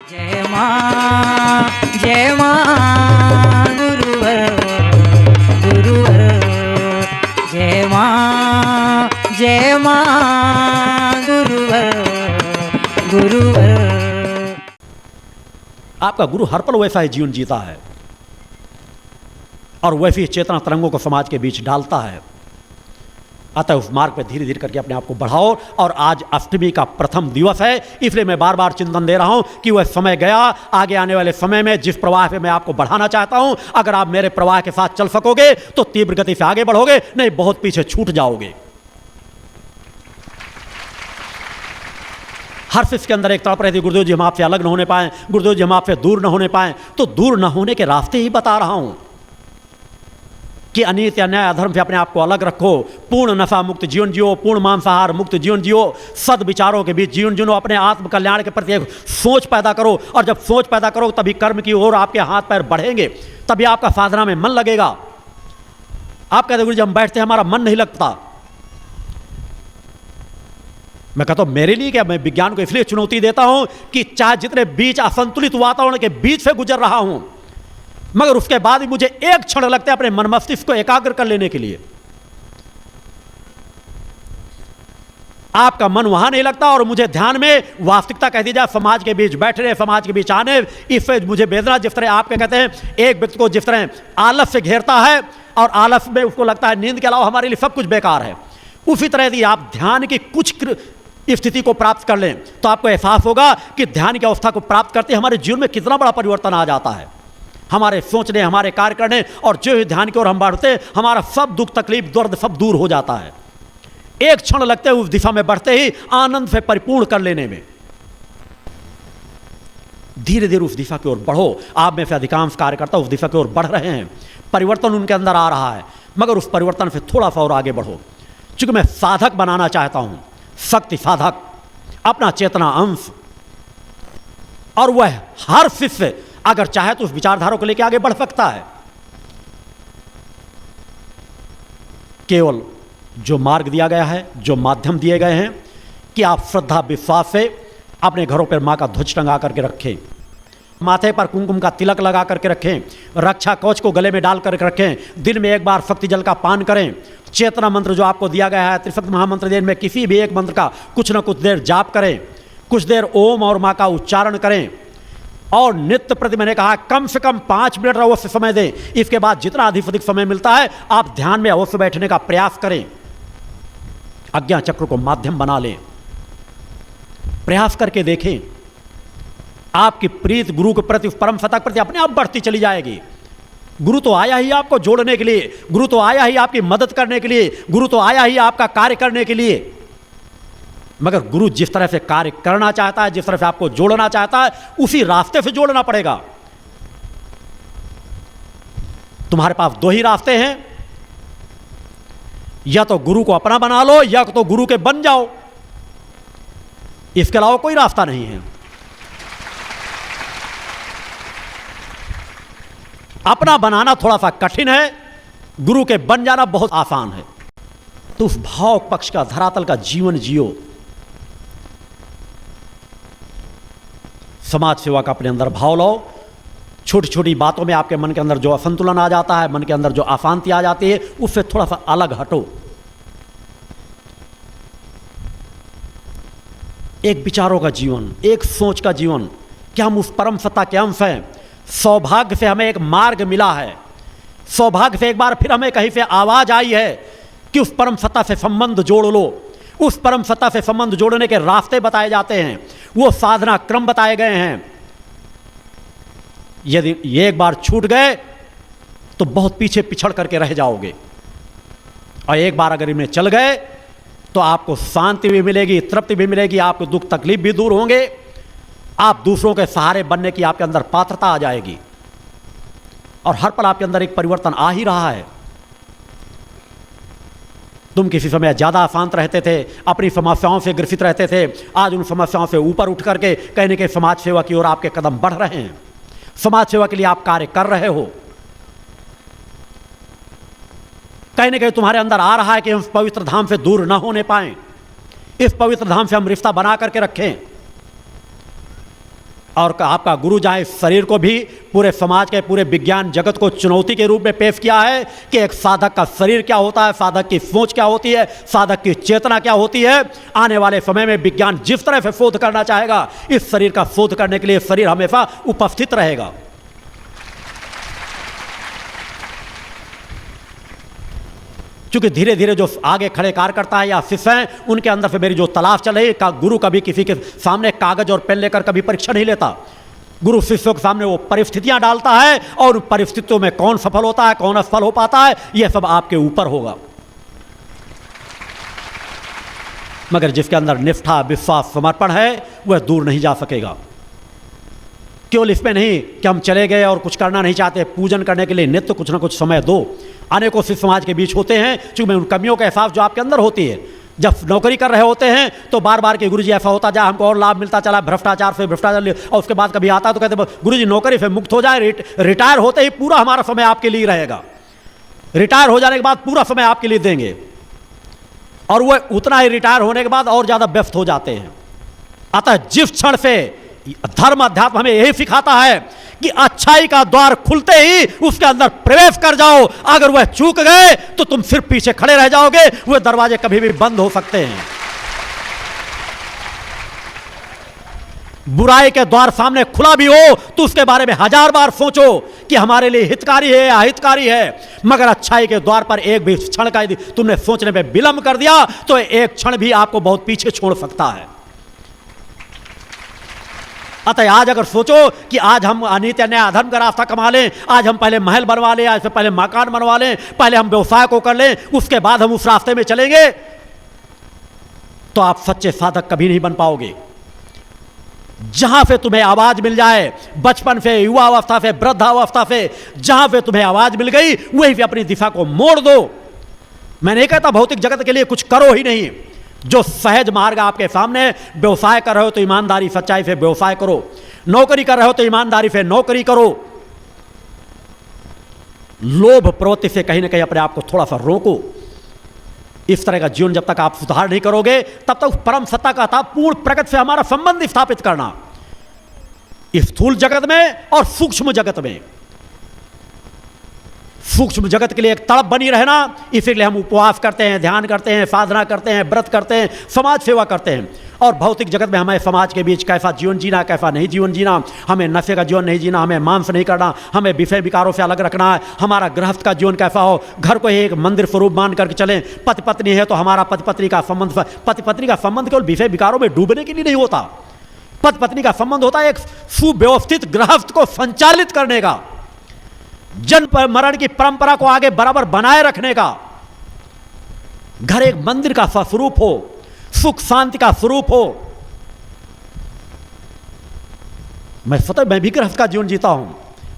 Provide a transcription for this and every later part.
जय मां गुरुवर गुरुवर जय मां गुरुवर गुरुवर। आपका गुरु हर पल वैसा ही जीवन जीता है और वैसी चेतना तरंगों को समाज के बीच डालता है। अतः उस मार्ग पर धीरे धीरे करके अपने आप को बढ़ाओ। और आज अष्टमी का प्रथम दिवस है, इसलिए मैं बार बार चिंतन दे रहा हूं कि वह समय गया। आगे आने वाले समय में जिस प्रवाह पे मैं आपको बढ़ाना चाहता हूं, अगर आप मेरे प्रवाह के साथ चल सकोगे तो तीव्र गति से आगे बढ़ोगे, नहीं बहुत पीछे छूट जाओगे। हर शिष्य के अंदर एक तड़प रहती, गुरुदेव जी हम आपसे अलग न होने पाए, गुरुदेव जी हम आपसे दूर न होने पाए। तो दूर न होने के रास्ते ही बता रहा हूं कि अनित अन्याय अधर्म से अपने आप को अलग रखो, पूर्ण नशा मुक्त जीवन जियो, पूर्ण मांसाहार मुक्त जीवन जियो, सद विचारों के बीच जीवन जियो, अपने आत्म कल्याण के प्रति एक सोच पैदा करो। और जब सोच पैदा करो तभी कर्म की ओर आपके हाथ पैर बढ़ेंगे, तभी आपका साधना में मन लगेगा। आप कहते गुरु जी हम बैठते हैं हमारा मन नहीं लगता। मैं कहता हूं मेरे लिए क्या, मैं विज्ञान को इसलिए चुनौती देता हूं कि चाहे जितने बीच असंतुलित वातावरण के बीच से गुजर रहा हूं, मगर उसके बाद भी मुझे एक क्षण लगता है अपने मन मस्तिष्क को एकाग्र कर लेने के लिए। आपका मन वहां नहीं लगता और मुझे ध्यान में वास्तविकता कह दी जाए, समाज के बीच बैठने, समाज के बीच आने, इससे मुझे वेदना, जिस तरह आपके कहते हैं एक व्यक्ति को जिस तरह आलस्य घेरता है और आलस में उसको लगता है नींद के अलावा हमारे लिए सब कुछ बेकार है, उसी तरह यदि आप ध्यान की कुछ स्थिति को प्राप्त कर लें तो आपको एहसास होगा कि ध्यान की अवस्था को प्राप्त करते हमारे जीवन में कितना बड़ा परिवर्तन आ जाता है। हमारे सोचने, हमारे कार्य करने और जो ही ध्यान की ओर हम बढ़ते, हमारा सब दुख तकलीफ दर्द सब दूर हो जाता है। एक क्षण लगते उस दिशा में बढ़ते ही आनंद से परिपूर्ण कर लेने में। धीरे धीरे उस दिशा की ओर बढ़ो। आप में से अधिकांश कार्यकर्ता उस दिशा की ओर बढ़ रहे हैं, परिवर्तन उनके अंदर आ रहा है, मगर उस परिवर्तन से थोड़ा सा और आगे बढ़ो। चूंकि मैं साधक बनाना चाहता हूं, शक्ति साधक, अपना चेतना अंश, और वह हर शिष्य अगर चाहे तो उस विचारधारा को लेकर आगे बढ़ सकता है। केवल जो मार्ग दिया गया है, जो माध्यम दिए गए हैं कि आप श्रद्धा विश्वास से अपने घरों पर मां का ध्वज टंगा करके रखें, माथे पर कुमकुम का तिलक लगा करके रखें, रक्षा कवच को गले में डाल करके रखें, दिन में एक बार शक्ति जल का पान करें, चेतना मंत्र जो आपको दिया गया है त्रिशक्ति महामंत्र देन में किसी भी एक मंत्र का कुछ ना कुछ देर जाप करें, कुछ देर ओम और मां का उच्चारण करें, और नित्य प्रति मैंने कहा कम से कम 5 मिनट अवश्य समय दें। इसके बाद जितना अधिक समय मिलता है आप ध्यान में अवश्य बैठने का प्रयास करें। अज्ञा चक्र को माध्यम बना लें, प्रयास करके देखें। आपकी प्रीत गुरु के प्रति, परम सत्ता के प्रति अपने आप बढ़ती चली जाएगी। गुरु तो आया ही आपको जोड़ने के लिए, गुरु तो आया ही आपकी मदद करने के लिए, गुरु तो आया ही आपका कार्य करने के लिए। मगर गुरु जिस तरह से कार्य करना चाहता है, जिस तरह से आपको जोड़ना चाहता है, उसी रास्ते से जोड़ना पड़ेगा। तुम्हारे पास 2 ही रास्ते हैं, या तो गुरु को अपना बना लो या तो गुरु के बन जाओ, इसके अलावा कोई रास्ता नहीं है। अपना बनाना थोड़ा सा कठिन है, गुरु के बन जाना बहुत आसान है। तो उस भाव पक्ष का, धरातल का जीवन जियो। समाज सेवा का अपने अंदर भाव लाओ। छोटी छोटी बातों में आपके मन के अंदर जो असंतुलन आ जाता है, मन के अंदर जो अशांति आ जाती है, उससे थोड़ा सा अलग हटो। एक विचारों का जीवन, एक सोच का जीवन कि हम उस परम सत्ता के अंश हैं। सौभाग्य से हमें एक मार्ग मिला है, सौभाग्य से एक बार फिर हमें कहीं से आवाज आई है कि उस परम सत्ता से संबंध जोड़ लो। उस परम सत्ता से संबंध जोड़ने के रास्ते बताए जाते हैं, वो साधना क्रम बताए गए हैं। यदि ये एक बार छूट गए तो बहुत पीछे पिछड़ करके रह जाओगे, और एक बार अगर इनमें चल गए तो आपको शांति भी मिलेगी, तृप्ति भी मिलेगी, आपको दुख तकलीफ भी दूर होंगे, आप दूसरों के सहारे बनने की आपके अंदर पात्रता आ जाएगी, और हर पल आपके अंदर एक परिवर्तन आ ही रहा है। तुम किसी समय ज़्यादा अशांत रहते थे, अपनी समस्याओं से ग्रसित रहते थे, आज उन समस्याओं से ऊपर उठ करके कहने के समाज सेवा की ओर आपके कदम बढ़ रहे हैं, समाज सेवा के लिए आप कार्य कर रहे हो। कहीं ना कहीं तुम्हारे अंदर आ रहा है कि हम इस पवित्र धाम से दूर न होने पाएं, इस पवित्र धाम से हम रिश्ता बना करके रखें। और आपका गुरु जहाँ इस शरीर को भी पूरे समाज के पूरे विज्ञान जगत को चुनौती के रूप में पेश किया है कि एक साधक का शरीर क्या होता है, साधक की सोच क्या होती है, साधक की चेतना क्या होती है। आने वाले समय में विज्ञान जिस तरह से शोध करना चाहेगा, इस शरीर का शोध करने के लिए शरीर हमेशा उपस्थित रहेगा। क्योंकि धीरे धीरे जो आगे खड़े कार्यकर्ता है या शिष्य हैं, उनके अंदर से मेरी जो तलाश चल रही है, गुरु कभी किसी के सामने कागज और पेन लेकर कभी परीक्षा नहीं लेता। गुरु शिष्यों के सामने वो परिस्थितियां डालता है और उन परिस्थितियों में कौन सफल होता है, कौन असफल हो पाता है, यह सब आपके ऊपर होगा। मगर जिसके अंदर निष्ठा, विश्वास, समर्पण है, वह दूर नहीं जा सकेगा। केवल इसमें नहीं कि हम चले गए और कुछ करना नहीं चाहते, पूजन करने के लिए नित्य कुछ ना कुछ समय दो। अनेकों शिष्य समाज के बीच होते हैं, चूंकि उन कमियों का एहसास जो आपके अंदर होती है, जब नौकरी कर रहे होते हैं तो बार बार के गुरुजी ऐसा होता जाए, हमको और लाभ मिलता चला, भ्रष्टाचार से भ्रष्टाचार, और उसके बाद कभी आता तो कहते गुरुजी नौकरी से मुक्त हो जाए, रिटायर होते ही पूरा हमारा समय आपके लिए रहेगा, रिटायर हो जाने के बाद पूरा समय आपके लिए देंगे। और वह उतना ही रिटायर होने के बाद और ज़्यादा व्यस्त हो जाते हैं। अतः जिस क्षण से धर्म अध्यात्म हमें यही सिखाता है कि अच्छाई का द्वार खुलते ही उसके अंदर प्रवेश कर जाओ, अगर वह चूक गए तो तुम सिर्फ पीछे खड़े रह जाओगे, वह दरवाजे कभी भी बंद हो सकते हैं। बुराई के द्वार सामने खुला भी हो तो उसके बारे में 1000 बार सोचो कि हमारे लिए हितकारी है या अहितकारी है, मगर अच्छाई के द्वार पर एक भी क्षण का यदि तुमने सोचने में विलंब कर दिया तो एक क्षण भी आपको बहुत पीछे छोड़ सकता है। अतः आज अगर सोचो कि आज हम अनित्य अन्याय अधर्म का रास्ता कमा लें, आज हम पहले महल बनवा लें, आज से पहले मकान बनवा लें, पहले हम व्यवसाय को कर लें, उसके बाद हम उस रास्ते में चलेंगे, तो आप सच्चे साधक कभी नहीं बन पाओगे। जहां से तुम्हें आवाज मिल जाए, बचपन से, युवा अवस्था से, वृद्धावस्था से, जहां से तुम्हें आवाज मिल गई वहीं पे अपनी दिशा को मोड़ दो। मैं नहीं कहता भौतिक जगत के लिए कुछ करो ही नहीं, जो सहज मार्ग आपके सामने, व्यवसाय कर रहे हो तो ईमानदारी सच्चाई से व्यवसाय करो, नौकरी कर रहे हो तो ईमानदारी से नौकरी करो, लोभ प्रवृत्ति से कहीं ना कहीं अपने आप को थोड़ा सा रोको। इस तरह का जीवन जब तक आप सुधार नहीं करोगे तब तक परम सत्ता का था पूर्ण प्रगति से हमारा संबंध स्थापित करना, स्थूल जगत में और सूक्ष्म जगत में। सूक्ष्म जगत के लिए एक तड़प बनी रहना, इसीलिए हम उपवास करते हैं, ध्यान करते हैं, साधना करते हैं, व्रत करते हैं, समाज सेवा करते हैं। और भौतिक जगत में हमें समाज के बीच कैसा जीवन जीना, कैसा नहीं जीवन जीना, हमें नशे का जीवन नहीं जीना, हमें मांस नहीं करना, हमें विषय विकारों से अलग रखना है, हमारा गृहस्थ का जीवन कैसा हो, घर को एक मंदिर स्वरूप मान करके चलें। पति पत्नी है तो हमारा पति पत्नी का संबंध केवल विषय विकारों में डूबने के लिए नहीं होता। पति पत्नी का संबंध होता है एक सुव्यवस्थित गृहस्थ को संचालित करने का, जन्म मरण की परंपरा को आगे बराबर बनाए रखने का। घर एक मंदिर का स्वरूप हो, सुख शांति का स्वरूप हो। मैं भी गृहस्थ का जीवन जीता हूं,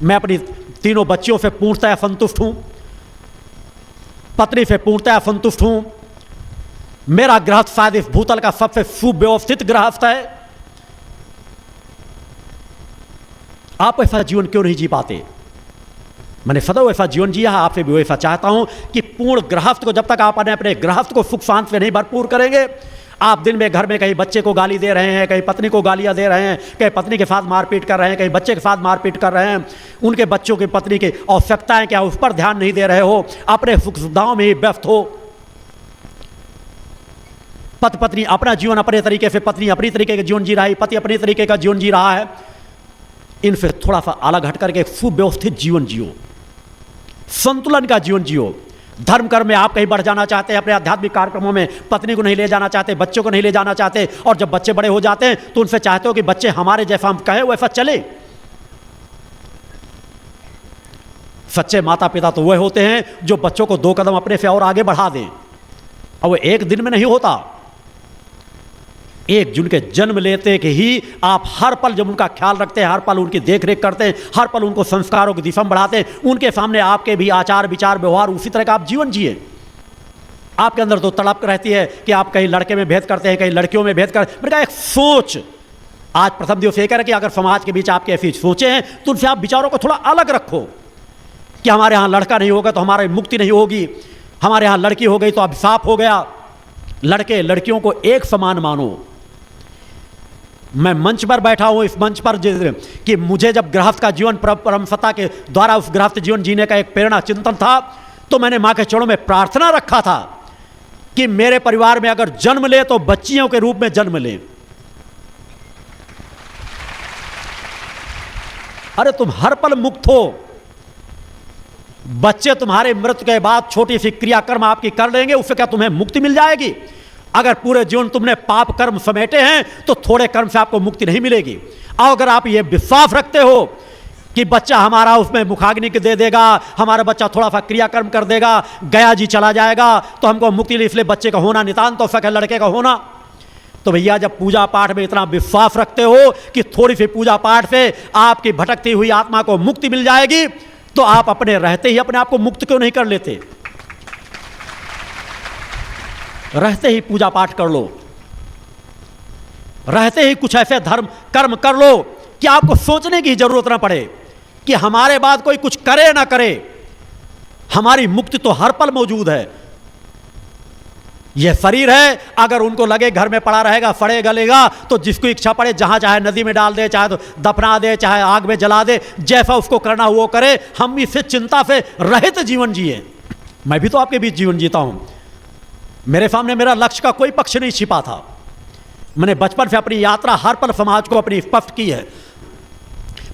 मैं अपनी तीनों बच्चियों से पूर्णतः संतुष्ट हूं, पत्नी से पूर्णतः संतुष्ट हूं। मेरा गृहस्थ शायद इस भूतल का सबसे सुव्यवस्थित गृहस्थ है। आप ऐसा जीवन क्यों नहीं जी पाते? मैंने सदैव ऐसा जीवन जिया है, आपसे भी वैसा चाहता हूं कि पूर्ण गृहस्थ को, जब तक आप अपने गृहस्थ को सुख शांति से नहीं भरपूर करेंगे, आप दिन में घर में कहीं बच्चे को गाली दे रहे हैं, कहीं पत्नी को गालियां दे रहे हैं, कहीं पत्नी के साथ मारपीट कर रहे हैं, कहीं बच्चे के साथ मारपीट कर रहे हैं, उनके बच्चों की पत्नी की आवश्यकताएं क्या उस पर ध्यान नहीं दे रहे हो, अपने सुख सुविधाओं में ही व्यस्त हो। पति पत्नी अपना जीवन अपने तरीके से, पत्नी अपनी तरीके का जीवन जी रहा है, पति अपनी तरीके का जीवन जी रहा है। इनसे थोड़ा सा अलग हट करके एक सुव्यवस्थित जीवन जियो, संतुलन का जीवन जियो। धर्म कर्म में आप कहीं बढ़ जाना चाहते हैं, अपने आध्यात्मिक कार्यक्रमों में पत्नी को नहीं ले जाना चाहते, बच्चों को नहीं ले जाना चाहते, और जब बच्चे बड़े हो जाते हैं तो उनसे चाहते हो कि बच्चे हमारे जैसा हम कहें वैसा चले। सच्चे माता पिता तो वह होते हैं जो बच्चों को 2 कदम अपने से और आगे बढ़ा दें, और वो एक दिन में नहीं होता। एक जून के जन्म लेते कि ही आप हर पल जब उनका ख्याल रखते हैं, हर पल उनकी देख रेख करते हैं, हर पल उनको संस्कारों की दिशा में बढ़ाते हैं, उनके सामने आपके भी आचार विचार व्यवहार उसी तरह का आप जीवन जिए। आपके अंदर तो तड़प रहती है कि आप कहीं लड़के में भेद करते हैं, कहीं लड़कियों में भेद कर, मैंने कहा एक सोच। आज प्रथम दिवस ये कह रहे कि अगर समाज के बीच आपके ऐसी सोचें हैं तो उनसे आप विचारों को थोड़ा अलग रखो कि हमारे यहाँ लड़का नहीं होगा तो हमारी मुक्ति नहीं होगी, हमारे यहाँ लड़की हो गई तो अभिशाप हो गया। लड़के लड़कियों को एक समान मानो। मैं मंच पर बैठा हूँ, इस मंच पर कि मुझे जब गृहस्थ का जीवन परमसत्ता के द्वारा उस गृहस्थ जीवन जीने का एक प्रेरणा चिंतन था, तो मैंने माँ के चरणों में प्रार्थना रखा था कि मेरे परिवार में अगर जन्म ले तो बच्चियों के रूप में जन्म ले। अरे तुम हर पल मुक्त हो, बच्चे तुम्हारे मृत्यु के बाद छोटी सी क्रियाकर्म आपकी कर लेंगे, उससे क्या तुम्हें मुक्ति मिल जाएगी? अगर पूरे जीवन तुमने पाप कर्म समेटे हैं तो थोड़े कर्म से आपको मुक्ति नहीं मिलेगी। और अगर आप ये विश्वास रखते हो कि बच्चा हमारा उसमें मुखाग्नि के दे देगा, हमारा बच्चा थोड़ा सा क्रियाकर्म कर देगा, गया जी चला जाएगा तो हमको मुक्ति, इसलिए बच्चे का होना नितांत तो सके लड़के का होना। तो भैया जब पूजा पाठ में इतना विश्वास रखते हो कि थोड़ी सी पूजा पाठ से आपकी भटकती हुई आत्मा को मुक्ति मिल जाएगी, तो आप अपने रहते ही अपने आप को मुक्त क्यों नहीं कर लेते? रहते ही पूजा पाठ कर लो, रहते ही कुछ ऐसे धर्म कर्म कर लो कि आपको सोचने की जरूरत ना पड़े कि हमारे बाद कोई कुछ करे ना करे, हमारी मुक्ति तो हर पल मौजूद है। यह शरीर है, अगर उनको लगे घर में पड़ा रहेगा, फड़े गलेगा, तो जिसको इच्छा पड़े जहां चाहे नदी में डाल दे, चाहे तो दफना दे, चाहे आग में जला दे, जैसा उसको करना वो करे। हम इससे चिंता से रहित जीवन जिए। मैं भी तो आपके बीच जीवन जीता हूं, मेरे सामने मेरा लक्ष्य का कोई पक्ष नहीं छिपा था। मैंने बचपन से अपनी यात्रा हर पल समाज को अपनी स्पष्ट की है।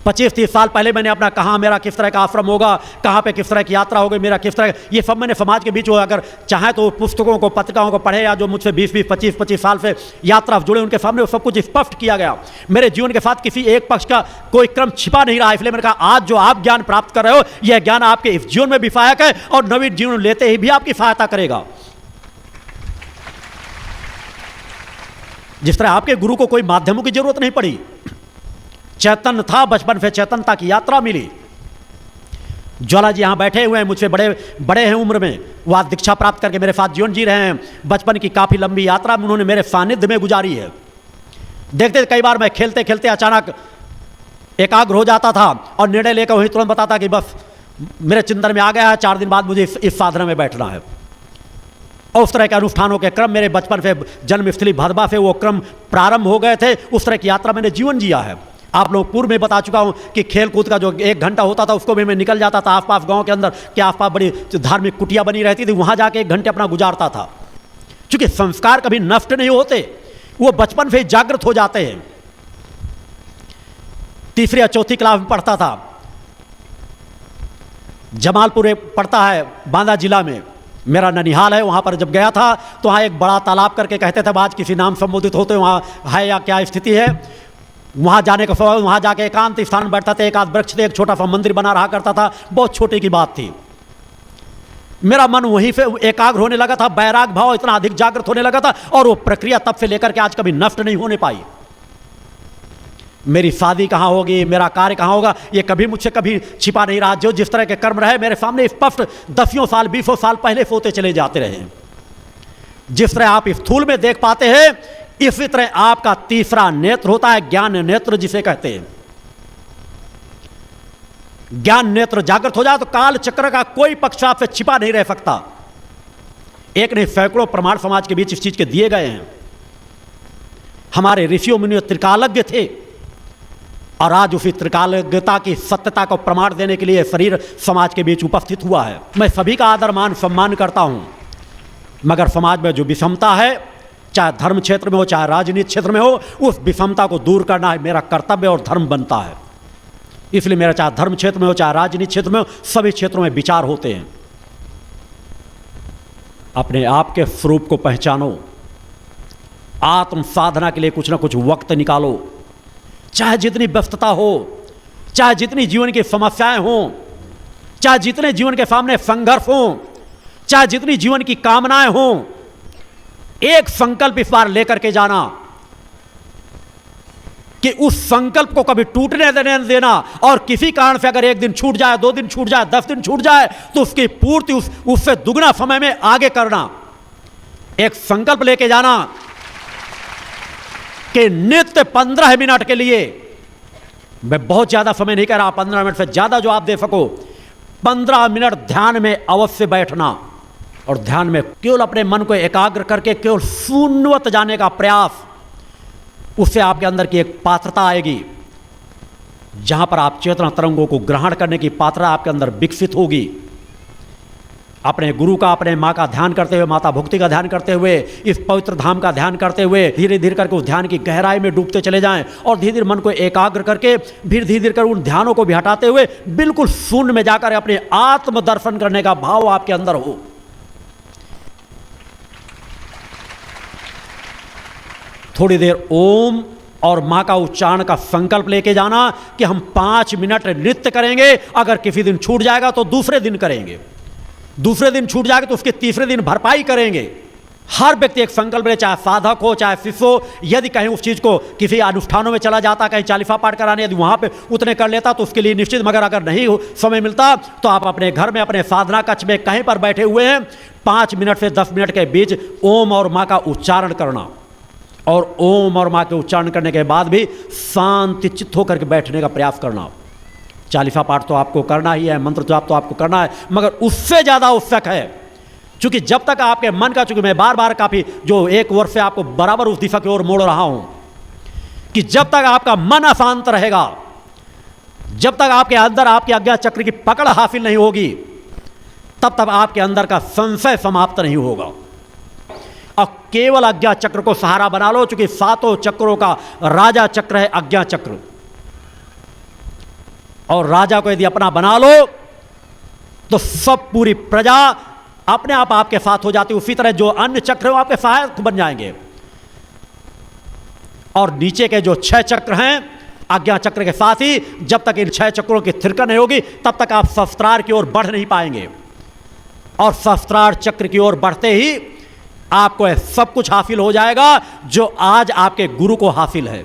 25-30 साल पहले मैंने अपना कहाँ मेरा किस तरह का आश्रम होगा, कहाँ पे किस तरह की यात्रा होगी, मेरा किस तरह, ये सब मैंने समाज के बीच, अगर चाहे तो पुस्तकों को पत्रिकाओं को पढ़े, या जो मुझसे 20-25 साल से यात्रा जुड़े उनके सामने वो सब कुछ स्पष्ट किया गया। मेरे जीवन के साथ किसी एक पक्ष का कोई क्रम छिपा नहीं रहा। इसलिए मैंने कहा आज जो आप ज्ञान प्राप्त कर रहे हो, यह ज्ञान आपके इस जीवन में भी सहायक है और नवीन जीवन लेते ही भी आपकी सहायता करेगा। जिस तरह आपके गुरु को कोई माध्यमों की जरूरत नहीं पड़ी, चैतन्य था, बचपन से चैतन्यता की यात्रा मिली। ज्वाला जी यहां बैठे हुए हैं, मुझसे बड़े हैं उम्र में, वह दीक्षा प्राप्त करके मेरे साथ जीवन जी रहे हैं। बचपन की काफी लंबी यात्रा उन्होंने मेरे सानिध्य में गुजारी है। देखते कई बार मैं खेलते खेलते अचानक एकाग्र हो जाता था और निर्णय लेकर वही तुरंत बताता कि बस मेरे चिंतन में आ गया है, 4 दिन बाद मुझे इस साधना में बैठना है। और उस तरह के अनुष्ठानों के क्रम मेरे बचपन से जन्मस्थली भदवा से वो क्रम प्रारंभ हो गए थे। उस तरह की यात्रा मैंने जीवन जिया है। आप लोग पूर्व में बता चुका हूं कि खेल कूद का जो 1 घंटा होता था उसको भी मैं निकल जाता था आसपास गांव के अंदर के आसपास बड़ी धार्मिक कुटिया बनी रहती थी, वहां जाके 1 घंटे अपना गुजारता था। क्योंकि संस्कार कभी नष्ट नहीं होते, वो बचपन से जागृत हो जाते हैं। 3री या 4थी क्लास में पढ़ता था, जमालपुर पड़ता है बांदा जिला में, मेरा ननिहाल है। वहाँ पर जब गया था तो वहाँ एक बड़ा तालाब करके कहते थे, आज किसी नाम संबोधित होते वहाँ है या क्या स्थिति है। वहाँ जाने का स्वभाव, वहाँ जाके एकांत स्थान में बैठता था, एक आध वृक्ष थे, एक छोटा सा मंदिर बना रहा करता था, बहुत छोटी की बात थी। मेरा मन वहीं से एकाग्र होने लगा था, बैराग भाव इतना अधिक जागृत होने लगा था, और वो प्रक्रिया तब से लेकर के आज कभी नष्ट नहीं होने पाई। मेरी शादी कहाँ होगी, मेरा कार्य कहाँ होगा, ये कभी मुझसे कभी छिपा नहीं रहा। जो जिस तरह के कर्म रहे मेरे सामने स्पष्ट 10 साल 20 साल पहले होते चले जाते रहे। जिस तरह आप स्थूल में देख पाते हैं, इसी तरह आपका तीसरा नेत्र होता है, ज्ञान नेत्र जिसे कहते हैं। ज्ञान नेत्र जागृत हो जाए तो काल चक्र का कोई पक्ष आपसे छिपा नहीं रह सकता। एक नहीं सैकड़ों प्रमाण समाज के बीच इस चीज के दिए गए हैं। हमारे ऋषियों मुनियों त्रिकालज्ञ थे, और आज उसी त्रिकालज्ञता की सत्यता को प्रमाण देने के लिए शरीर समाज के बीच उपस्थित हुआ है। मैं सभी का आदर मान सम्मान करता हूं, मगर समाज में जो विषमता है, चाहे धर्म क्षेत्र में हो चाहे राजनीति क्षेत्र में हो, उस विषमता को दूर करना है मेरा कर्तव्य और धर्म बनता है। इसलिए मेरा चाहे धर्म क्षेत्र में हो चाहे राजनीति क्षेत्र में हो, सभी क्षेत्रों में विचार होते हैं। अपने आप के स्वरूप को पहचानो, आत्म साधना के लिए कुछ ना कुछ वक्त निकालो। चाहे जितनी व्यस्तता हो, चाहे जितनी जीवन की समस्याएं हों, चाहे जितने जीवन के सामने संघर्ष हो, चाहे जितनी जीवन की कामनाएं हों, एक संकल्प इस बार लेकर के जाना कि उस संकल्प को कभी टूटने देना, और किसी कारण से अगर 1 दिन छूट जाए, 2 दिन छूट जाए, 10 दिन छूट जाए, तो उसकी पूर्ति उससे दुगना समय में आगे करना। एक संकल्प लेके जाना कि नित्य 15 मिनट के लिए, मैं बहुत ज्यादा समय नहीं कह रहा, 15 मिनट से ज्यादा जो आप दे सको, 15 मिनट ध्यान में अवश्य बैठना, और ध्यान में केवल अपने मन को एकाग्र करके केवल शून्यवत जाने का प्रयास। उससे आपके अंदर की एक पात्रता आएगी, जहां पर आप चेतना तरंगों को ग्रहण करने की पात्रता आपके अंदर विकसित होगी। अपने गुरु का, अपने माँ का ध्यान करते हुए, माता भक्ति का ध्यान करते हुए, इस पवित्र धाम का ध्यान करते हुए धीरे धीरे करके उस ध्यान की गहराई में डूबते चले जाएं और धीरे धीरे मन को एकाग्र करके फिर धीरे धीरे कर उन ध्यानों को भी हटाते हुए बिल्कुल शून्य में जाकर अपने आत्म दर्शन करने का भाव आपके अंदर हो। थोड़ी देर ओम और माँ का उच्चारण का संकल्प लेके जाना कि हम 5 मिनट नृत्य करेंगे। अगर किसी दिन छूट जाएगा तो दूसरे दिन करेंगे, दूसरे दिन छूट जाएगा तो उसके तीसरे दिन भरपाई करेंगे। हर व्यक्ति एक संकल्प ले, चाहे साधक हो चाहे शिष्य हो। यदि कहीं उस चीज़ को किसी अनुष्ठानों में चला जाता, कहीं चालीसा पाठ कराने, यदि वहाँ पे उतने कर लेता तो उसके लिए निश्चित, मगर अगर नहीं हो समय मिलता तो आप अपने घर में, अपने साधना कक्ष में कहीं पर बैठे हुए हैं, 5 मिनट से 10 मिनट के बीच ओम और माँ का उच्चारण करना, और ओम और माँ के उच्चारण करने के बाद भी शांति चित्त होकर के बैठने का प्रयास करना। चालीसा पाठ तो आपको करना ही है, मंत्र जाप तो आपको करना है, मगर उससे ज़्यादा आवश्यक है, क्योंकि जब तक आपके मन का, चूंकि मैं बार बार काफ़ी जो 1 वर्ष से आपको बराबर उस दिशा की ओर मोड़ रहा हूं, कि जब तक आपका मन अशांत रहेगा, जब तक आपके अंदर आपके अज्ञा चक्र की पकड़ हासिल नहीं होगी, तब तक आपके अंदर का संशय समाप्त नहीं होगा। और केवल अज्ञा चक्र को सहारा बना लो, चूंकि 7 चक्रों का राजा चक्र है अज्ञा चक्र, और राजा को यदि अपना बना लो तो सब पूरी प्रजा अपने आप आपके साथ हो जाती। उसी तरह जो अन्य चक्र हैं आपके सहायक बन जाएंगे, और नीचे के जो 6 चक्र हैं आज्ञा चक्र के साथ ही, जब तक इन 6 चक्रों की स्थिरता नहीं होगी तब तक आप सहस्त्रार की ओर बढ़ नहीं पाएंगे, और सहस्त्रार चक्र की ओर बढ़ते ही आपको सब कुछ हासिल हो जाएगा जो आज आपके गुरु को हासिल है।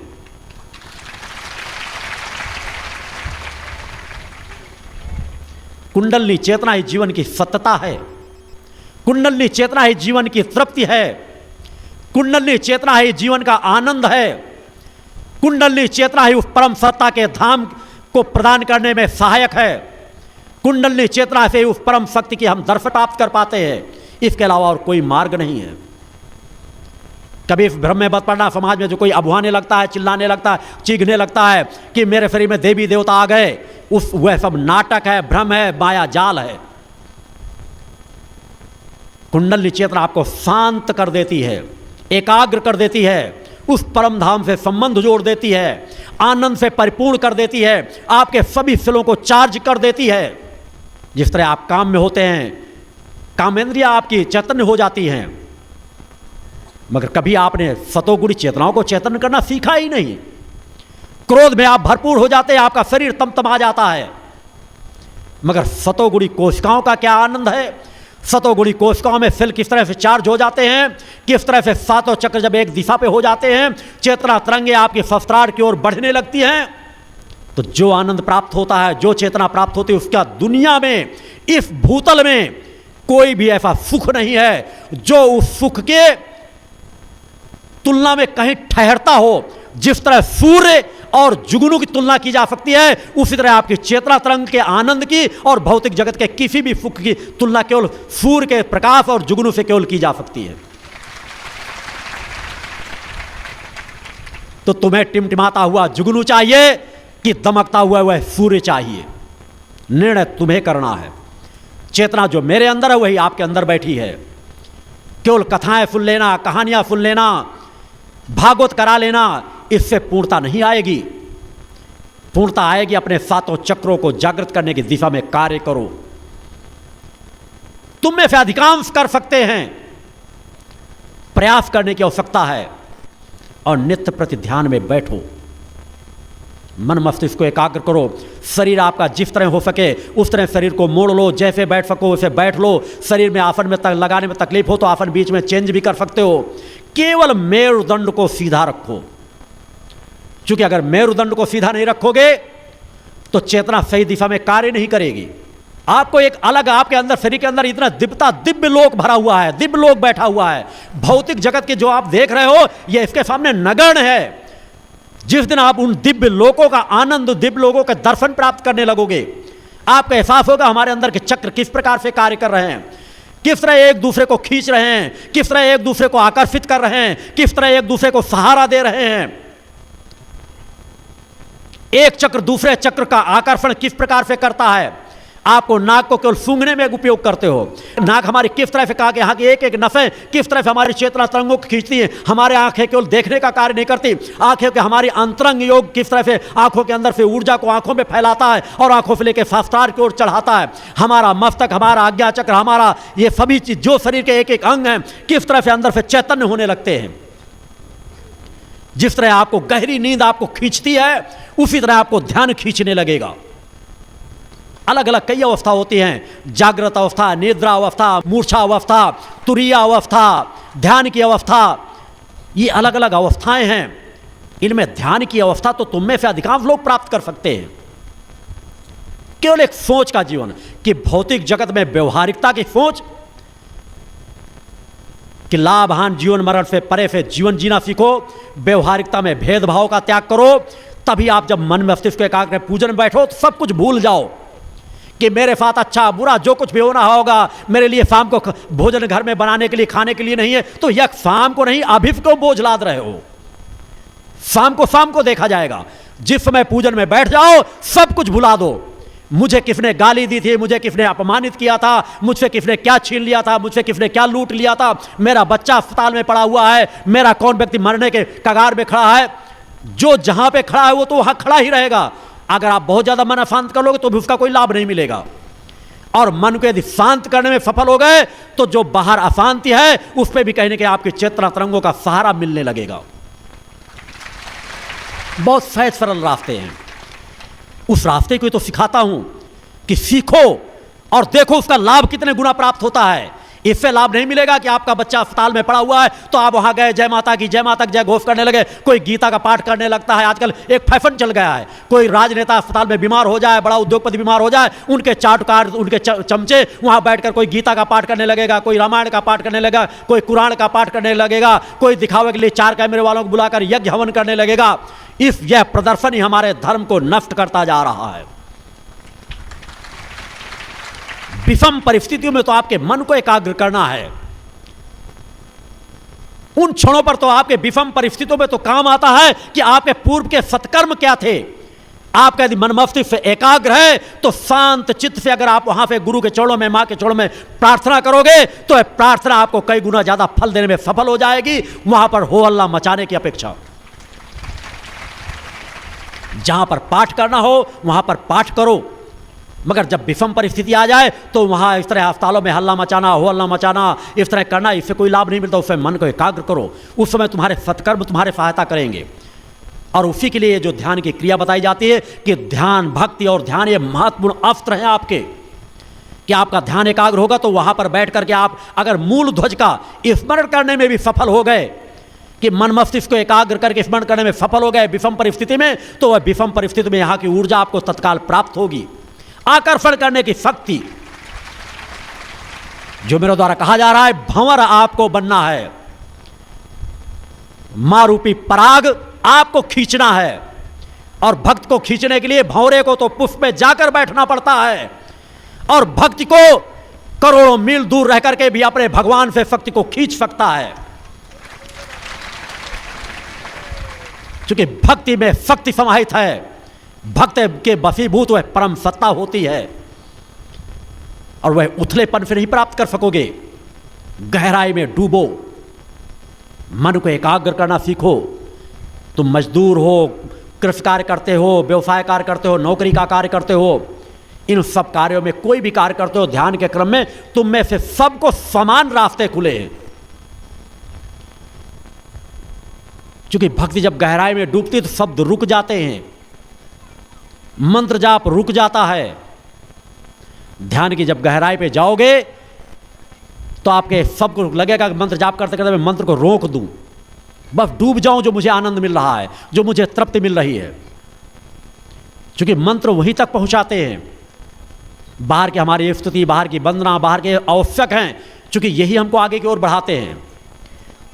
कुंडलनी चेतना ही जीवन की सत्यता है, कुंडलनी चेतना ही जीवन की तृप्ति है, कुंडलनी चेतना ही जीवन का आनंद है, कुंडलनी चेतना ही उस परम सत्ता के धाम को प्रदान करने में सहायक है। कुंडलनी चेतना से उस परम शक्ति की हम दर्शन प्राप्त कर पाते हैं, इसके अलावा और कोई मार्ग नहीं है। कभी भ्रम में मत पड़ना, समाज में जो कोई अभुआने लगता है, चिल्लाने लगता है, चीखने लगता है कि मेरे शरीर में देवी देवता आ गए, वह सब नाटक है, भ्रम है, माया जाल है। कुंडलनी चेतना आपको शांत कर देती है, एकाग्र कर देती है, उस परम धाम से संबंध जोड़ देती है, आनंद से परिपूर्ण कर देती है, आपके सभी सेलों को चार्ज कर देती है। जिस तरह आप काम में होते हैं, कामेंद्रियां आपकी चैतन्य हो जाती हैं, मगर कभी आपने सतोगुणी चेतनाओं को चैतन्य करना सीखा ही नहीं। क्रोध में आप भरपूर हो जाते हैं, आपका शरीर तमतमा जाता है, मगर सतोगुणी कोशिकाओं का क्या आनंद है। सतोगुणी कोशिकाओं में सेल किस तरह से चार्ज हो जाते हैं, किस तरह से 7 चक्र जब एक दिशा पे हो जाते हैं, चेतना तरंगे आपके सहस्त्रार की ओर बढ़ने लगती हैं, तो जो आनंद प्राप्त होता है, जो चेतना प्राप्त होती है, उसका दुनिया में, इस भूतल में कोई भी ऐसा सुख नहीं है जो उस सुख के तुलना में कहीं ठहरता हो। जिस तरह सूर्य और जुगनू की तुलना की जा सकती है, उसी तरह आपकी चेतना तरंग के आनंद की और भौतिक जगत के किसी भी सुख की तुलना केवल सूर्य के प्रकाश और जुगनू से केवल की जा सकती है। तो तुम्हें टिमटिमाता हुआ जुगनू चाहिए कि दमकता हुआ वह सूर्य चाहिए, निर्णय तुम्हें करना है। चेतना जो मेरे अंदर है वही आपके अंदर बैठी है। केवल कथाएं सुन लेना, कहानियां सुन लेना, भागवत करा लेना, इससे पूर्णता नहीं आएगी। पूर्णता आएगी अपने 7 चक्रों को जागृत करने की दिशा में कार्य करो। तुम में से अधिकांश कर सकते हैं, प्रयास करने की आवश्यकता है, और नित्य प्रति ध्यान में बैठो, मन मस्तिष्क को एकाग्र करो। शरीर आपका जिस तरह हो सके उस तरह शरीर को मोड़ लो, जैसे बैठ सको वैसे बैठ लो। शरीर में आसन में लगाने में तकलीफ हो तो आसन बीच में चेंज भी कर सकते हो। केवल मेरुदंड को सीधा रखो, क्योंकि अगर मेरुदंड को सीधा नहीं रखोगे तो चेतना सही दिशा में कार्य नहीं करेगी। आपको एक अलग, आपके अंदर शरीर के अंदर इतना दिव्य लोक भरा हुआ है, दिव्य लोक बैठा हुआ है। भौतिक जगत के जो आप देख रहे हो ये इसके सामने नगण्य है। जिस दिन आप उन दिव्य लोकों का आनंद, दिव्य लोकों का दर्शन प्राप्त करने लगोगे, आपका एहसास होगा हमारे अंदर के चक्र किस प्रकार से कार्य कर रहे हैं, किस तरह एक दूसरे को खींच रहे हैं, किस तरह एक दूसरे को आकर्षित कर रहे हैं, किस तरह एक दूसरे को सहारा दे रहे हैं। एक चक्र दूसरे चक्र का आकर्षण किस प्रकार से करता है। आपको नाक को केवल सूंघने में उपयोग करते हो। नाक हमारी किस तरह से, कहा कि यहाँ की एक एक नसें किस तरह से हमारी चेतना तरंगों को खींचती हैं। हमारे आंखें केवल देखने का कार्य नहीं करती, आंखें के हमारी अंतरंग योग किस तरह से आंखों के अंदर से ऊर्जा को आंखों में फैलाता है और आंखों से लेकर शास्त्रार की ओर चढ़ाता है। हमारा मस्तक, हमारा आज्ञा चक्र, हमारा ये सभी चीज जो शरीर के एक एक अंग हैं किस तरह से अंदर से चैतन्य होने लगते हैं। जिस तरह आपको गहरी नींद आपको खींचती है उसी तरह आपको ध्यान खींचने लगेगा। अलग अलग कई अवस्था होती हैं, जागृत अवस्था, निद्रा अवस्था, मूर्छा अवस्था, तुरीय अवस्था, ध्यान की अवस्था, ये अलग अलग अवस्थाएं हैं। इनमें ध्यान की अवस्था तो तुम में से अधिकांश लोग प्राप्त कर सकते हैं। केवल एक सोच का जीवन, कि भौतिक जगत में व्यवहारिकता की सोच, कि लाभ हानि जीवन मरण से परे से जीवन जीना सीखो, व्यवहारिकता में भेदभाव का त्याग करो। तभी आप जब मन मस्तिष्क को एकाग्र पूजन में बैठो तो सब कुछ भूल जाओ कि मेरे साथ अच्छा बुरा जो कुछ भी होना होगा, मेरे लिए शाम को भोजन घर में बनाने के लिए, खाने के लिए नहीं है, तो यह शाम को नहीं अभी क्यों बोझ लाद रहे हो। शाम को देखा जाएगा। जिस समय पूजन में बैठ जाओ सब कुछ भुला दो। मुझे किसने गाली दी थी, मुझे किसने अपमानित किया था, मुझसे किसने क्या छीन लिया था, मुझसे किसने क्या लूट लिया था, मेरा बच्चा अस्पताल में पड़ा हुआ है, मेरा कौन व्यक्ति मरने के कगार में खड़ा है। जो जहां पे खड़ा है वो तो वहां खड़ा ही रहेगा। अगर आप बहुत ज्यादा मन अशांत कर लोगे तो भी उसका कोई लाभ नहीं मिलेगा। और मन को यदि शांत करने में सफल हो गए तो जो बाहर अशांति है उस पर भी कहने के आपकी चेतना तरंगों का सहारा मिलने लगेगा। बहुत सहज सरल रास्ते हैं, उस रास्ते को तो सिखाता हूं कि सीखो और देखो उसका लाभ कितने गुना प्राप्त होता है। इससे लाभ नहीं मिलेगा कि आपका बच्चा अस्पताल में पड़ा हुआ है तो आप वहां गए जय माता की जय घोष करने लगे, कोई गीता का पाठ करने लगता है। आजकल एक फैशन चल गया है, कोई राजनेता अस्पताल में बीमार हो जाए, बड़ा उद्योगपति बीमार हो जाए, उनके चाटुकार, उनके चमचे वहां बैठकर कोई गीता का पाठ करने लगेगा, कोई रामायण का पाठ करने लगेगा, कोई कुरान का पाठ करने लगेगा, कोई दिखावे के लिए 4 कैमरे वालों को बुलाकर यज्ञ हवन करने लगेगा। यह प्रदर्शन ही हमारे धर्म को नष्ट करता जा रहा है। विषम परिस्थितियों में तो आपके मन को एकाग्र करना है। उन क्षणों पर तो आपके विषम परिस्थितियों में तो काम आता है कि आपके पूर्व के सत्कर्म क्या थे। आपका यदि मन मस्तिष्क से एकाग्र है तो शांत चित्त से अगर आप वहां पे गुरु के चरणों में, मां के चरणों में प्रार्थना करोगे तो प्रार्थना आपको कई गुना ज्यादा फल देने में सफल हो जाएगी, वहां पर हो हल्ला मचाने की अपेक्षा। जहां पर पाठ करना हो वहां पर पाठ करो, मगर जब विषम परिस्थिति आ जाए तो वहां इस तरह अस्पतालों में हल्ला मचाना, हो हल्ला मचाना, इस तरह करना, इससे कोई लाभ नहीं मिलता। उससे मन को एकाग्र करो, उस समय तुम्हारे सत्कर्म तुम्हारे सहायता करेंगे। और उसी के लिए जो ध्यान की क्रिया बताई जाती है कि ध्यान, भक्ति और ध्यान ये महत्वपूर्ण अस्त्र हैं आपके, कि आपका ध्यान एकाग्र होगा तो वहां पर बैठ करके आप अगर मूल ध्वज का स्मरण करने में भी सफल हो गए, कि मन मस्तिष्क को एकाग्र करके स्मरण करने में सफल हो गए विषम परिस्थिति में, तो वह विषम परिस्थिति में यहां की ऊर्जा आपको तत्काल प्राप्त होगी। आकर्षण करने की शक्ति, जो मेरे द्वारा कहा जा रहा है, भंवर आपको बनना है, मां रूपी पराग आपको खींचना है। और भक्त को खींचने के लिए भंवरे को तो पुष्प में जाकर बैठना पड़ता है, और भक्ति को करोड़ों मील दूर रह करके भी अपने भगवान से शक्ति को खींच सकता है। क्योंकि भक्ति में शक्ति समाहित है, भक्त के वशीभूत वह परम सत्ता होती है, और वह उथलेपन से नहीं प्राप्त कर सकोगे। गहराई में डूबो, मन को एकाग्र करना सीखो। तुम मजदूर हो, कृषि कार्य करते हो, व्यवसाय कार्य करते हो, नौकरी का कार्य करते हो, इन सब कार्यों में कोई भी कार्य करते हो, ध्यान के क्रम में तुम में से सबको समान रास्ते खुले हैं। क्योंकि भक्ति जब गहराई में डूबती तो शब्द रुक जाते हैं, मंत्र जाप रुक जाता है। ध्यान की जब गहराई पे जाओगे तो आपके सबको लगेगा कि मंत्र जाप करते करते मैं मंत्र को रोक दूं, बस डूब जाऊं, जो मुझे आनंद मिल रहा है, जो मुझे तृप्ति मिल रही है। क्योंकि मंत्र वहीं तक पहुंचाते हैं। बाहर की हमारी स्तुति, बाहर की वंदना, बाहर के आवश्यक हैं, क्योंकि यही हमको आगे की ओर बढ़ाते हैं।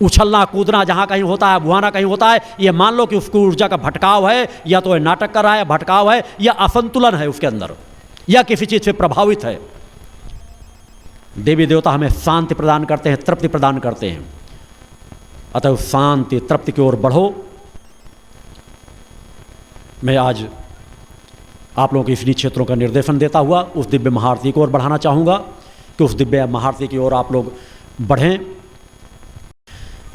उछलना कूदना जहां कहीं होता है, बुहाना कहीं होता है, यह मान लो कि उसकी ऊर्जा का भटकाव है, या तो नाटक कर रहा है, भटकाव है, या असंतुलन है उसके अंदर, या किसी चीज से प्रभावित है। देवी देवता हमें शांति प्रदान करते हैं, तृप्ति प्रदान करते हैं। अतः शांति तृप्ति की ओर बढ़ो। मैं आज आप लोगों के इन्हीं क्षेत्रों का निर्देशन देता हुआ उस दिव्य महाआरती को और बढ़ाना चाहूँगा कि उस दिव्य महाआरती की ओर आप लोग बढ़ें।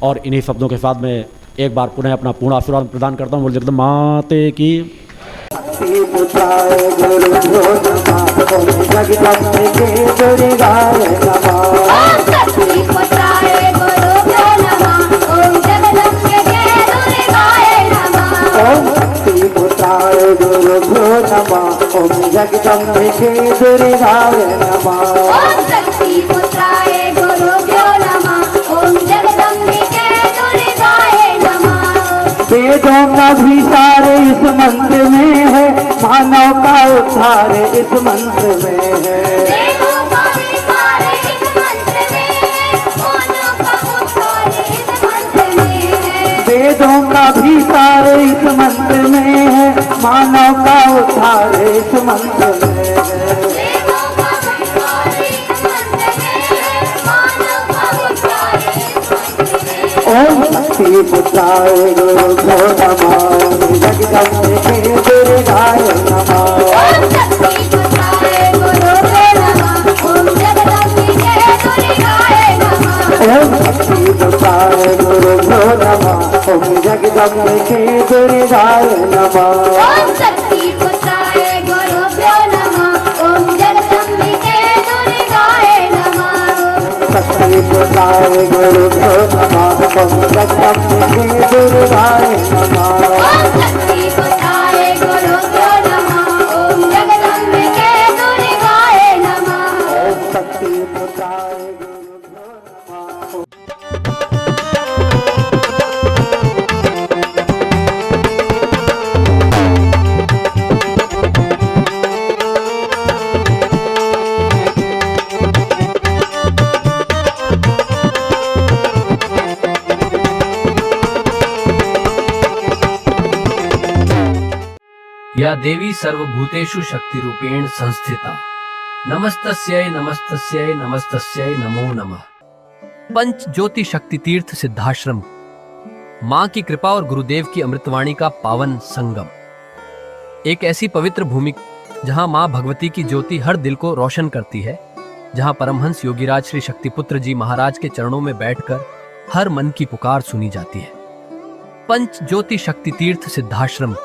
और इन्हीं शब्दों के साथ में एक बार पुनः अपना पूर्ण आशीर्वाद प्रदान करता हूँ। बोल जगदम्बा माते की। ओम जगदम्बिके दुर्गाय नमः। ओम शक्तिपुत्राय गुरुभ्यो नमः। ओम जगदम्बिके दुर्गाय नमः। वेदों का भी सारे इस मंत्र में है, मानव का उद्धार इस मंत्र में है। वेदों का भी सारे इस मंत्र में है, मानव का उद्धार इस मंत्र में है। वेदों का भी सारे इस मंत्र में है, मानव का उद्धार इस मंत्र में है। वेदों का भी सारे इस मंत्र में है, मानव का उद्धार इस मंत्र में है। ओम शक्तिपुत्राय गुरुभ्यो नमः। जगदम्बिके दुर्गाय नमः। ओम शक्तिपुत्राय गुरुभ्यो नमः। ओम जगदम्बिके दुर्गाय नमः। ओम शक्तिपुत्राय गुरुभ्यो नमः। ओम जगदम्बिके दुर्गाय नमः। ओम शक्तिपुत्राय गुरुभ्यो नमः। ओम जगदम्बिके दुर्गाय नमः। शक्तिपुत्राय गुरुभ्यो नमः। ओम जगदम्बिके दुर्गाय नमः। ओम शक्तिपुत्राय गुरुभ्यो नमः। ओम जगदम्बिके दुर्गाय नमः। ओम शक्तिपुत्राय गुरुभ्यो नमः। या देवी सर्वभूतेषु शक्तिरूपेण संस्थिता नमस्तस्यै नमस्तस्यै नमस्तस्यै नमो नमः। पंच ज्योति शक्ति तीर्थ सिद्धाश्रम, मां की कृपा और गुरुदेव की अमृतवाणी का पावन संगम। एक ऐसी पवित्र भूमि जहां मां भगवती की ज्योति हर दिल को रोशन करती है, जहां परमहंस योगीराज श्री शक्तिपुत्र जी महाराज के चरणों में बैठकर हर मन की पुकार सुनी जाती है। पंच ज्योति शक्ति तीर्थ सिद्धाश्रम,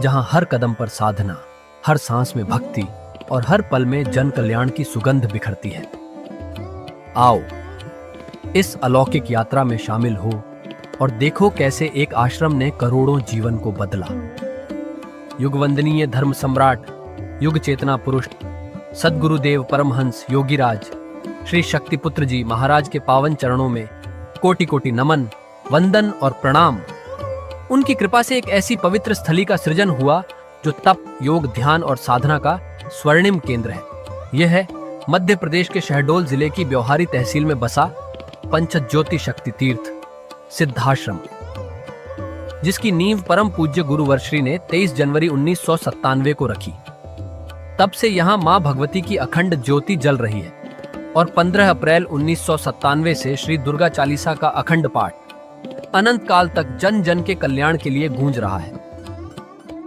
जहां हर कदम पर साधना, हर सांस में भक्ति और हर पल में जन कल्याण की सुगंध बिखरती है। आओ इस अलौकिक यात्रा में शामिल हो और देखो कैसे एक आश्रम ने करोड़ों जीवन को बदला। युगवंदनीय धर्म सम्राट, युग चेतना पुरुष सद्गुरुदेव परमहंस योगीराज श्री शक्तिपुत्र जी महाराज के पावन चरणों में कोटि कोटि नमन, वंदन और प्रणाम। उनकी कृपा से एक ऐसी पवित्र स्थली का सृजन हुआ जो तप, योग, ध्यान और साधना का स्वर्णिम केंद्र है। यह है मध्य प्रदेश के शहडोल जिले की ब्योहारी तहसील में बसा पंचज्योति शक्ति तीर्थ सिद्धाश्रम, जिसकी नींव परम पूज्य गुरुवर्श्री ने 23 जनवरी 1997 को रखी। तब से यहाँ मां भगवती की अखंड ज्योति जल रही है और 15 अप्रैल 1997 से श्री दुर्गा चालीसा का अखंड पाठ अनंत काल तक जन जन के कल्याण के लिए गूंज रहा है।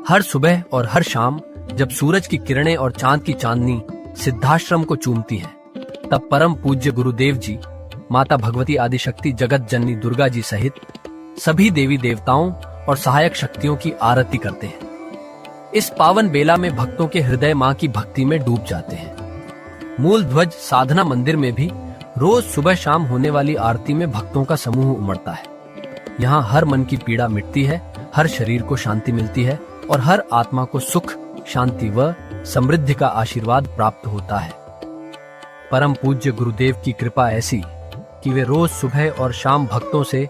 हर सुबह और हर शाम जब सूरज की किरणें और चांद की चांदनी सिद्धाश्रम को चूमती हैं, तब परम पूज्य गुरुदेव जी, माता भगवती आदिशक्ति जगत जननी दुर्गा जी सहित सभी देवी देवताओं और सहायक शक्तियों की आरती करते हैं। इस पावन बेला में भक्तों के हृदय मां की भक्ति में डूब जाते हैं। मूल ध्वज साधना मंदिर में भी रोज सुबह शाम होने वाली आरती में भक्तों का समूह उमड़ता है। यहाँ हर मन की पीड़ा मिटती है, हर शरीर को शांति मिलती है और हर आत्मा को सुख, शांति व समृद्धि का आशीर्वाद प्राप्त होता है। परम पूज्य गुरुदेव की कृपा ऐसी कि वे रोज सुबह और शाम भक्तों से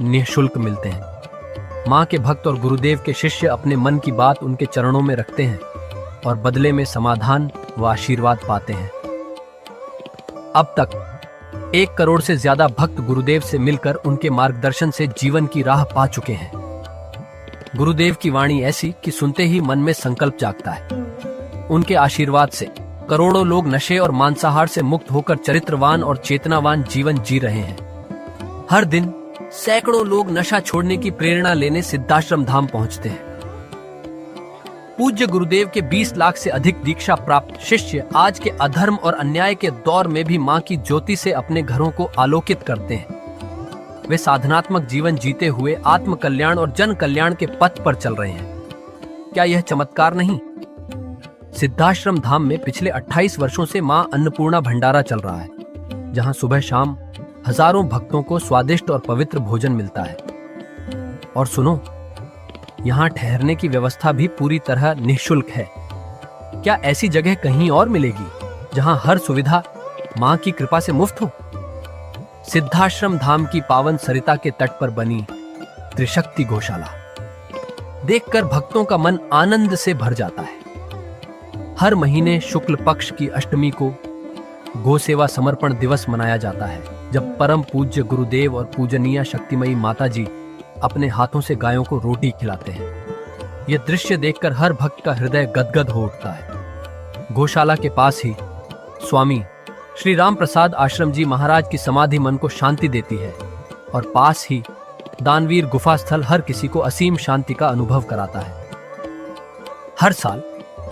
निःशुल्क मिलते हैं। मां के भक्त और गुरुदेव के शिष्य अपने मन की बात उनके चरणों में रखते हैं और बदले में समाधान व आशीर्वाद पाते हैं। अब तक 1 करोड़ से ज्यादा भक्त गुरुदेव से मिलकर उनके मार्गदर्शन से जीवन की राह पा चुके हैं। गुरुदेव की वाणी ऐसी कि सुनते ही मन में संकल्प जागता है। उनके आशीर्वाद से करोड़ों लोग नशे और मांसाहार से मुक्त होकर चरित्रवान और चेतनावान जीवन जी रहे हैं। हर दिन सैकड़ों लोग नशा छोड़ने की प्रेरणा लेने सिद्धाश्रम धाम पहुंचते हैं। पूज्य गुरुदेव के 20 लाख से अधिक दीक्षा प्राप्त शिष्य आज के अधर्म और अन्याय के दौर में भी मां की ज्योति से अपने घरों को आलोकित करते हैं। वे साधनात्मक जीवन जीते हुए आत्म कल्याण और जन कल्याण के पथ पर चल रहे हैं। क्या यह चमत्कार नहीं? सिद्धाश्रम धाम में पिछले 28 वर्षों से मां अन्नपूर्णा भंडारा चल रहा है, जहां सुबह शाम हजारों भक्तों को स्वादिष्ट और पवित्र भोजन मिलता है। और सुनो, यहाँ ठहरने की व्यवस्था भी पूरी तरह निःशुल्क है। क्या ऐसी जगह कहीं और मिलेगी जहां हर सुविधा मां की कृपा से मुफ्त हो? सिद्धाश्रम धाम की पावन सरिता के तट पर बनी त्रिशक्ति गौशाला देखकर भक्तों का मन आनंद से भर जाता है। हर महीने शुक्ल पक्ष की अष्टमी को गौ सेवा समर्पण दिवस मनाया जाता है, जब परम पूज्य गुरुदेव और पूजनीय शक्तिमयी माता जी अपने हाथों से गायों को रोटी खिलाते हैं। यह दृश्य देखकर हर भक्त का हृदय गदगद हो उठता है। गौशाला के पास ही स्वामी श्री राम प्रसाद आश्रम जी महाराज की समाधि मन को शांति देती है, और पास ही दानवीर गुफा स्थल हर किसी को असीम शांति का अनुभव कराता है। हर साल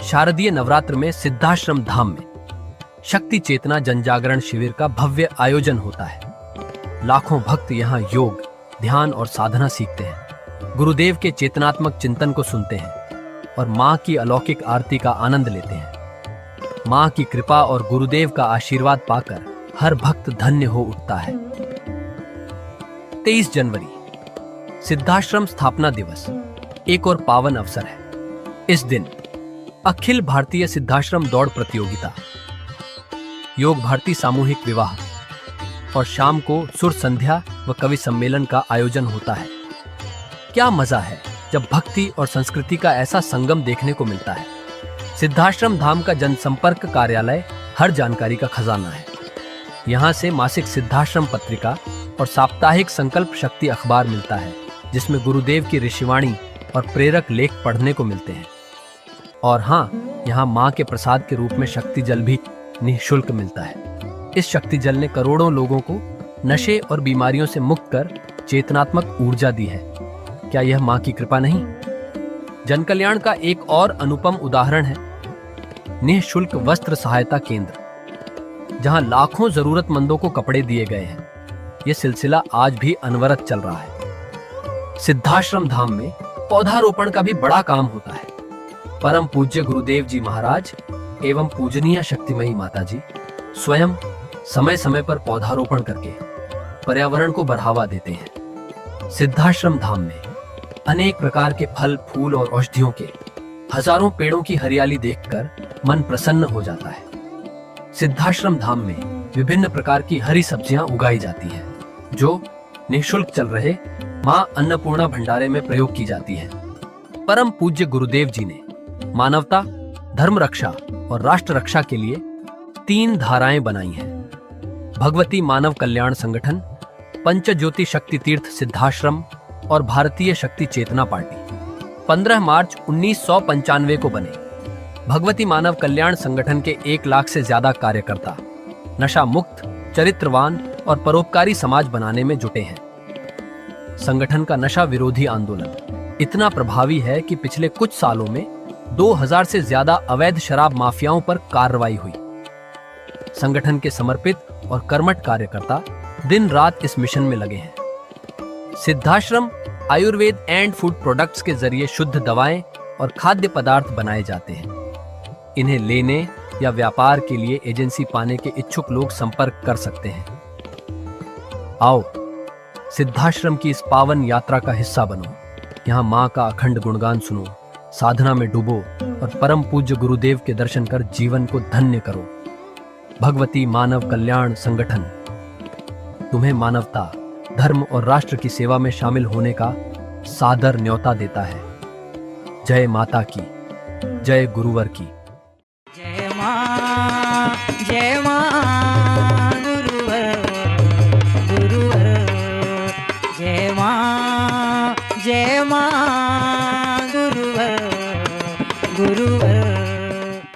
शारदीय नवरात्र में सिद्धाश्रम धाम में शक्ति चेतना जनजागरण शिविर का भव्य आयोजन होता है। लाखों भक्त यहाँ योग, ध्यान और साधना सीखते हैं, गुरुदेव के चेतनात्मक चिंतन को सुनते हैं और मां की अलौकिक आरती का आनंद लेते हैं। मां की कृपा और गुरुदेव का आशीर्वाद पाकर हर भक्त धन्य हो उठता है। 23 जनवरी सिद्धाश्रम स्थापना दिवस एक और पावन अवसर है। इस दिन अखिल भारतीय सिद्धाश्रम दौड़ प्रतियोगिता, योग भारती सामूहिक विवाह और शाम को सुर संध्या व कवि सम्मेलन का आयोजन होता है। क्या मजा है जब भक्ति और संस्कृति का ऐसा संगम देखने को मिलता है। सिद्धाश्रम धाम का जनसंपर्क कार्यालय हर जानकारी का खजाना है। यहाँ से मासिक सिद्धाश्रम पत्रिका और साप्ताहिक संकल्प शक्ति अखबार मिलता है, जिसमें गुरुदेव की ऋषिवाणी और प्रेरक लेख पढ़ने को मिलते हैं। और हाँ, यहाँ माँ के प्रसाद के रूप में शक्ति जल भी निःशुल्क मिलता है। इस शक्ति जल ने करोड़ों लोगों को नशे और बीमारियों से मुक्त कर चेतनात्मक ऊर्जा दी है। क्या यह मां की कृपा नहीं? जन कल्याण का एक और अनुपम उदाहरण है निःशुल्क वस्त्र सहायता केंद्र, जहां लाखों जरूरतमंदों को कपड़े दिए गए हैं। यह सिलसिला आज भी अनवरत चल रहा है। सिद्धाश्रम धाम में पौधारोपण का भी बड़ा काम होता है। परम पूज्य गुरुदेव जी महाराज एवं पूजनीय शक्तिमयी माता जी स्वयं समय समय पर पौधारोपण करके पर्यावरण को बढ़ावा देते हैं। सिद्धाश्रम धाम में अनेक प्रकार के फल, फूल और औषधियों के हजारों पेड़ों की हरियाली देखकर मन प्रसन्न हो जाता है। सिद्धाश्रम धाम में विभिन्न प्रकार की हरी सब्जियां उगाई जाती हैं, जो निःशुल्क चल रहे मां अन्नपूर्णा भंडारे में प्रयोग की जाती है। परम पूज्य गुरुदेव जी ने मानवता, धर्म रक्षा और राष्ट्र रक्षा के लिए 3 धाराएं बनाई हैं। भगवती मानव कल्याण संगठन, पंचज्योति शक्ति तीर्थ सिद्धाश्रम और भारतीय शक्ति चेतना पार्टी 15 मार्च 1995 को बने। भगवती मानव कल्याण संगठन के 1 लाख से ज्यादा कार्यकर्ता नशा मुक्त, चरित्रवान और परोपकारी समाज बनाने में जुटे हैं। संगठन का नशा विरोधी आंदोलन इतना प्रभावी है कि पिछले कुछ सालों में 2000 से ज्यादा अवैध शराब माफियाओं पर कार्रवाई हुई। संगठन के समर्पित और कर्मठ कार्यकर्ता दिन रात इस मिशन में लगे हैं। Siddhashram Ayurveda and food products के जरिए शुद्ध दवाएं और खाद्य पदार्थ बनाए जाते हैं। इन्हें लेने या व्यापार के लिए एजेंसी पाने के इच्छुक लोग संपर्क कर सकते हैं। आओ सिद्धाश्रम की इस पावन यात्रा का हिस्सा बनो। यहाँ माँ का अखंड गुणगान सुनो, साधना में डूबो और परम पूज्य गुरुदेव के दर्शन कर जीवन को धन्य करो। भगवती मानव कल्याण संगठन तुम्हें मानवता, धर्म और राष्ट्र की सेवा में शामिल होने का सादर न्योता देता है। जय माता की, जय गुरुवर की। जय मां, जय मां।